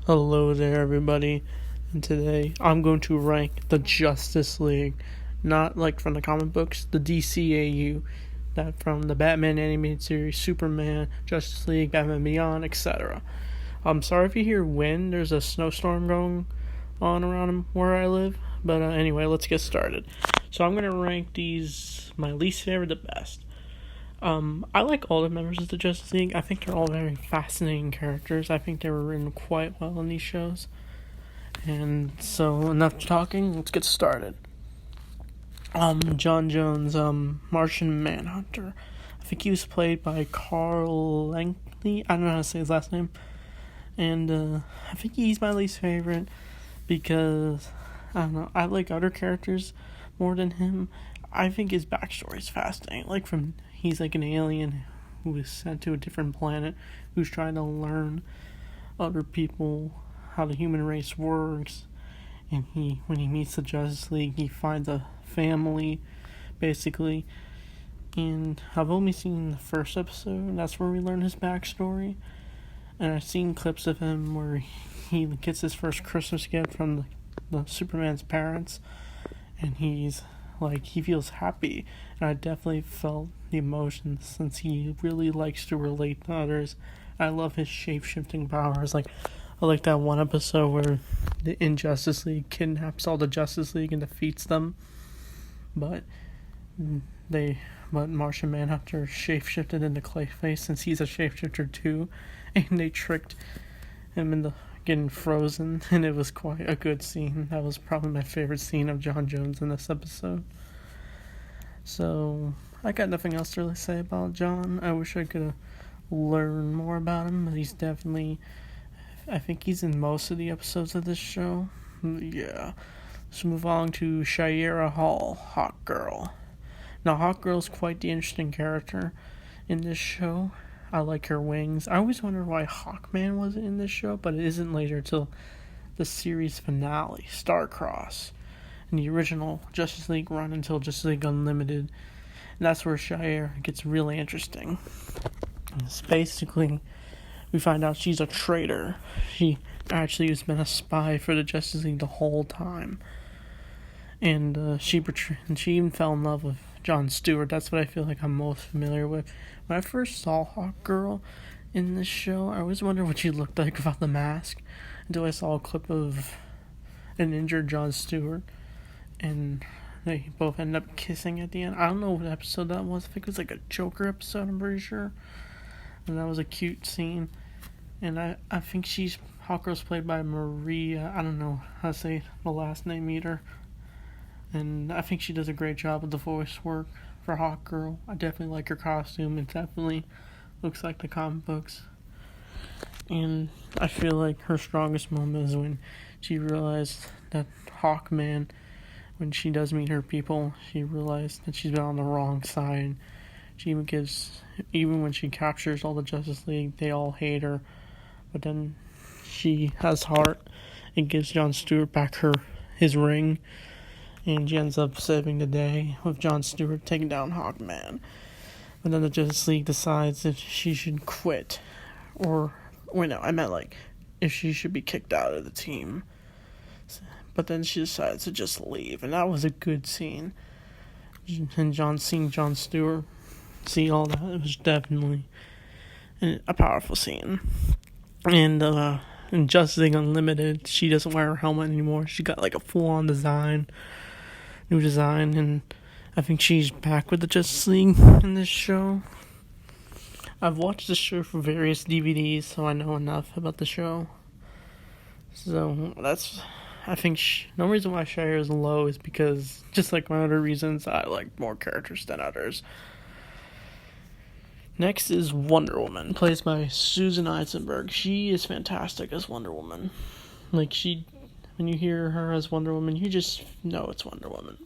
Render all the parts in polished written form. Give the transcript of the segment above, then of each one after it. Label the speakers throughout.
Speaker 1: Hello there, everybody. And today I'm going to rank the Justice League, not like from the comic books, the DCAU, that from the Batman animated series, Superman, Justice League, Batman Beyond, etc. I'm sorry if you hear wind. There's a snowstorm going on around where I live. But anyway, let's get started. So I'm going to rank these my least favorite to best. I like all the members of the Justice League. I think they're all very fascinating characters. I think they were written quite well in these shows. And so, enough talking, let's get started. John Jones, Martian Manhunter. I think he was played by Carl Langley. I don't know how to say his last name. And, I think he's my least favorite because, I don't know, I like other characters more than him. I think his backstory is fascinating. He's like an alien who was sent to a different planet, who's trying to learn other people, how the human race works. And when he meets the Justice League, he finds a family, basically. And I've only seen the first episode. That's where we learn his backstory. And I've seen clips of him where he gets his first Christmas gift from the Superman's parents. And he feels happy. And I definitely felt the emotions since he really likes to relate to others. I love his shape-shifting powers. I like that one episode where the Injustice League kidnaps all the Justice League and defeats them. But Martian Manhunter shape-shifted into Clayface since he's a shapeshifter too. And they tricked him into getting frozen. And it was quite a good scene. That was probably my favorite scene of John Jones in this episode. So, I got nothing else to really say about John. I wish I could have learned more about him. But he's definitely... I think he's in most of the episodes of this show. Yeah. Let's move on to Shayera Hall, Hawkgirl. Now, Hawkgirl's quite the interesting character in this show. I like her wings. I always wondered why Hawkman wasn't in this show, but it isn't later till the series finale, Starcross, in the original Justice League run until Justice League Unlimited. And that's where Shayera gets really interesting. It's basically, we find out she's a traitor. She actually has been a spy for the Justice League the whole time. And she even fell in love with John Stewart. That's what I feel like I'm most familiar with. When I first saw Hawkgirl in this show, I always wondered what she looked like without the mask, until I saw a clip of an injured John Stewart, and they both end up kissing at the end. I don't know what episode that was. I think it was like a Joker episode, I'm pretty sure. And that was a cute scene. And I think Hawkgirl's played by Maria. I don't know how to say the last name either. And I think she does a great job with the voice work for Hawkgirl. I definitely like her costume. It definitely looks like the comic books. And I feel like her strongest moment is when she realized that Hawkman, when she does meet her people, she realized that she's been on the wrong side. Even when she captures all the Justice League, they all hate her. But then she has heart and gives John Stewart back his ring. And she ends up saving the day with John Stewart taking down Hawkman. But then the Justice League decides if she should quit. If she should be kicked out of the team. But then she decides to just leave. And that was a good scene. And seeing John Stewart see all that, it was definitely a powerful scene. And in Justice League Unlimited, she doesn't wear her helmet anymore. She got like a full-on new design, and I think she's back with the Justice League in this show. I've watched the show for various DVDs, so I know enough about the show. So I think no reason why Shire is low is because, just like my other reasons, I like more characters than others. Next is Wonder Woman, played by Susan Eisenberg. She is fantastic as Wonder Woman. When you hear her as Wonder Woman, you just know it's Wonder Woman.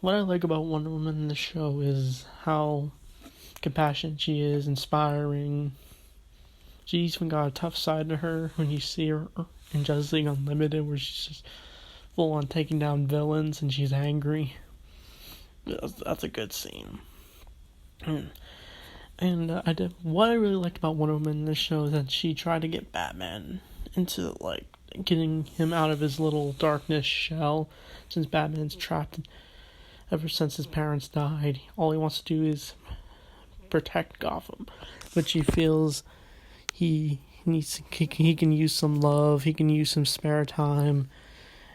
Speaker 1: What I like about Wonder Woman in the show is how compassionate she is, inspiring. She's even got a tough side to her when you see her in Justice League Unlimited, where she's just full on taking down villains and she's angry. That's a good scene. And what I really liked about Wonder Woman in this show is that she tried to get Batman into like getting him out of his little darkness shell, since Batman's trapped ever since his parents died. All he wants to do is protect Gotham, which he feels he can use some love, he can use some spare time,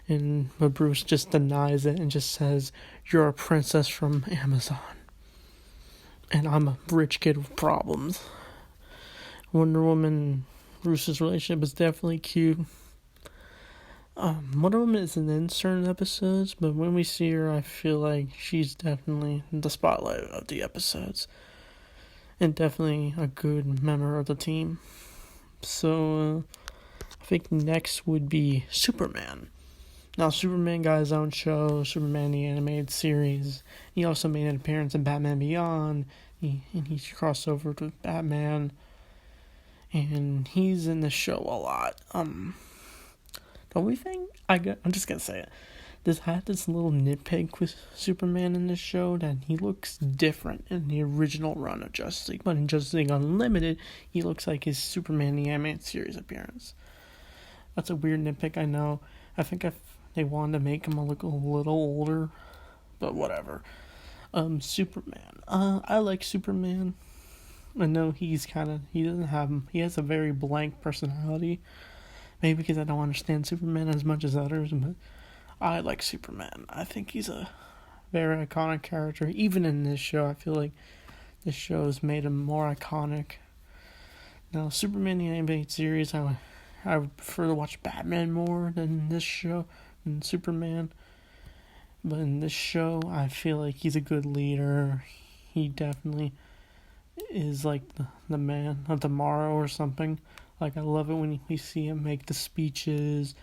Speaker 1: but Bruce just denies it and just says, "You're a princess from Amazon, and I'm a rich kid with problems." Wonder Woman and Bruce's relationship is definitely cute. Wonder Woman isn't in certain episodes, but when we see her, I feel like she's definitely the spotlight of the episodes, and definitely a good member of the team. So, I think next would be Superman. Now, Superman got his own show, Superman the Animated Series. He also made an appearance in Batman Beyond, and he's crossed over with Batman, and he's in the show a lot. The only thing I'm just gonna say it. I had this little nitpick with Superman in this show, that he looks different in the original run of Justice League, but in Justice League Unlimited, he looks like his Superman the Animated Series appearance. That's a weird nitpick, I know. I think they wanted to make him look a little older, but whatever. Superman. I like Superman. I know he has a very blank personality. Maybe because I don't understand Superman as much as others, but I like Superman. I think he's a very iconic character. Even in this show, I feel like this show has made him more iconic. Now, Superman the Animated Series, I would prefer to watch Batman more than this show, than Superman. But in this show, I feel like he's a good leader. He definitely is like the man of tomorrow or something. Like, I love it when we see him make the speeches.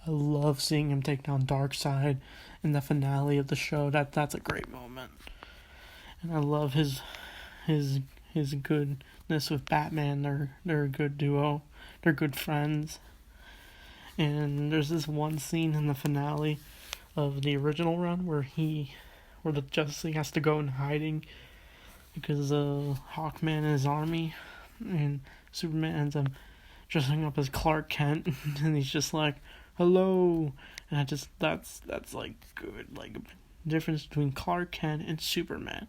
Speaker 1: I love seeing him take down Darkseid in the finale of the show. That's a great moment. And I love his goodness with Batman. They're a good duo. They're good friends. And there's this one scene in the finale of the original run where the Justice League has to go in hiding because of Hawkman and his army, and Superman ends up dressing up as Clark Kent, and he's just like, "Hello," and that's like good, like a difference between Clark Kent and Superman.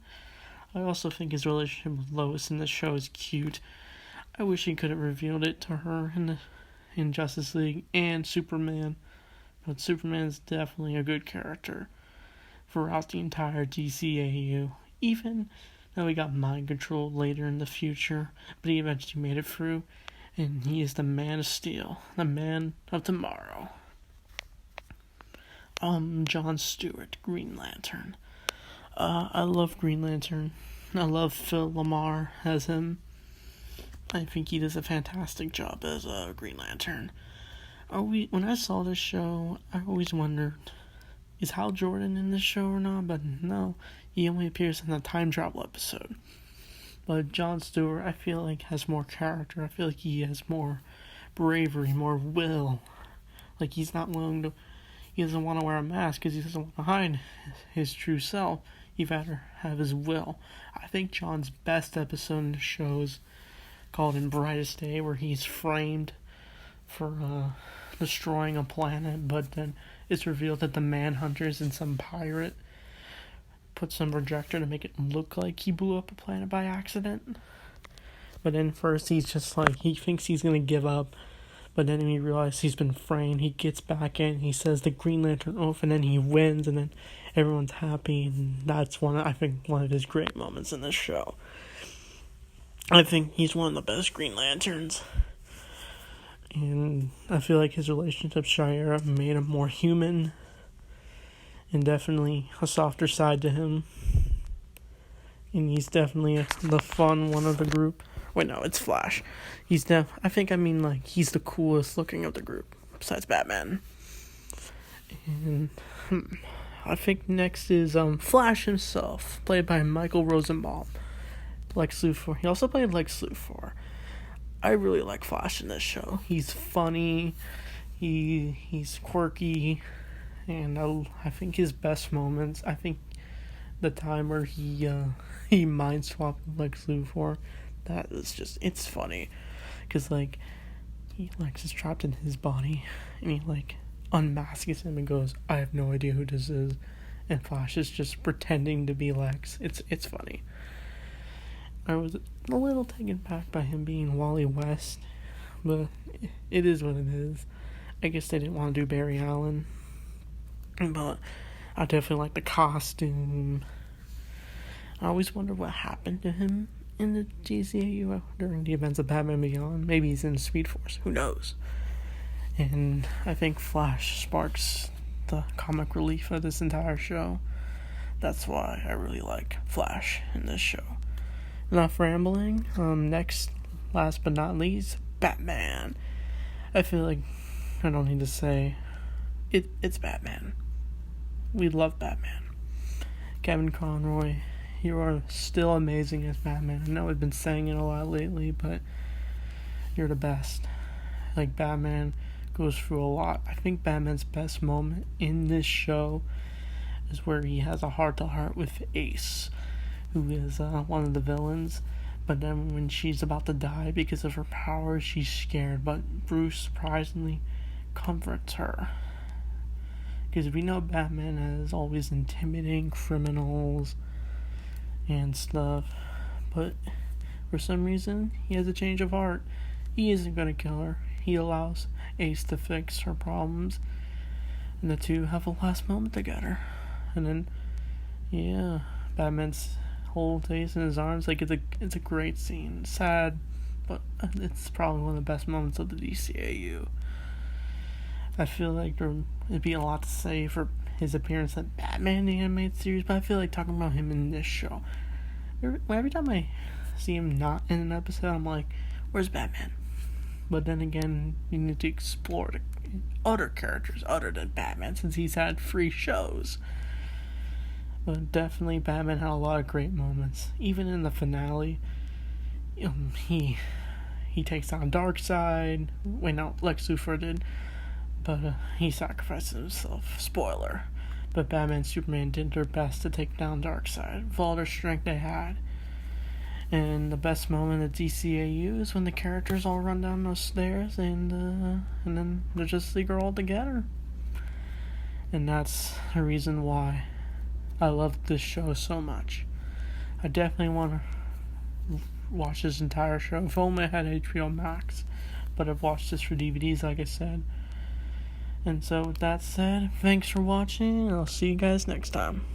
Speaker 1: I also think his relationship with Lois in the show is cute. I wish he could have revealed it to her in Justice League and Superman, but Superman is definitely a good character throughout the entire DCAU, even though he got mind controlled later in the future, but he eventually made it through. And he is the Man of Steel, the man of tomorrow. John Stewart, Green Lantern. I love Green Lantern. I love Phil LaMarr as him. I think he does a fantastic job as Green Lantern. When I saw this show, I always wondered, is Hal Jordan in this show or not? But no, he only appears in the time travel episode. But Jon Stewart, I feel like, has more character. I feel like he has more bravery, more will. Like, he doesn't want to wear a mask because he doesn't want to hide his true self. He'd rather have his will. I think Jon's best episode in the show is called In Brightest Day, where he's framed for destroying a planet, but then it's revealed that the Manhunter is in some pirate put some projector to make it look like he blew up a planet by accident. But then first he's just like, he thinks he's gonna give up, but then he realizes he's been framed. He gets back in, he says the Green Lantern oath, and then he wins, and then everyone's happy, and that's one of his great moments in this show. I think he's one of the best Green Lanterns, and I feel like his relationship with Shira made him more human, and definitely a softer side to him. And he's definitely the fun one of the group. Wait, no, it's Flash. He's the coolest looking of the group, besides Batman. And I think next is Flash himself, played by Michael Rosenbaum. Lex Luthor. He also played Lex Luthor. I really like Flash in this show. He's funny. He's quirky. And I think his best moments, I think the time where he mind swapped with Lex Luthor, that is just, it's funny. Because, like, Lex is trapped in his body, and he like unmasks him and goes, "I have no idea who this is," and Flash is just pretending to be Lex. It's funny. I was a little taken back by him being Wally West, but it is what it is. I guess they didn't want to do Barry Allen, but I definitely like the costume. I always wonder what happened to him in the DCAU during the events of Batman Beyond. Maybe he's in Speed Force, who knows? And I think Flash sparks the comic relief of this entire show. That's why I really like Flash in this show. Enough rambling. Next, last but not least, Batman. I feel like I don't need to say it's Batman. We love Batman. Kevin Conroy, you are still amazing as Batman. I know I've been saying it a lot lately, but you're the best. Like, Batman goes through a lot. I think Batman's best moment in this show is where he has a heart-to-heart with Ace, who is one of the villains. But then when she's about to die because of her powers, she's scared. But Bruce surprisingly comforts her. Because we know Batman is always intimidating criminals and stuff. But for some reason, he has a change of heart. He isn't going to kill her. He allows Ace to fix her problems. And the two have a last moment together. And then, yeah, Batman's holds Ace in his arms. Like, it's a great scene. Sad, but it's probably one of the best moments of the DCAU. I feel like there'd be a lot to say for his appearance in Batman the animated series, but I feel like talking about him in this show. Every time I see him not in an episode, I'm like, where's Batman? But then again, you need to explore the other characters other than Batman, since he's had 3 shows. But definitely Batman had a lot of great moments. Even in the finale, he takes down Darkseid. Wait, no, Lex Luthor did. But he sacrificed himself. Spoiler. But Batman and Superman did their best to take down Darkseid with all their strength they had. And the best moment of DCAU is when the characters all run down those stairs and then the Justice League are all together. And that's the reason why I love this show so much. I definitely want to watch this entire show. If only I had HBO Max. But I've watched this for DVDs, like I said. And so with that said, thanks for watching, and I'll see you guys next time.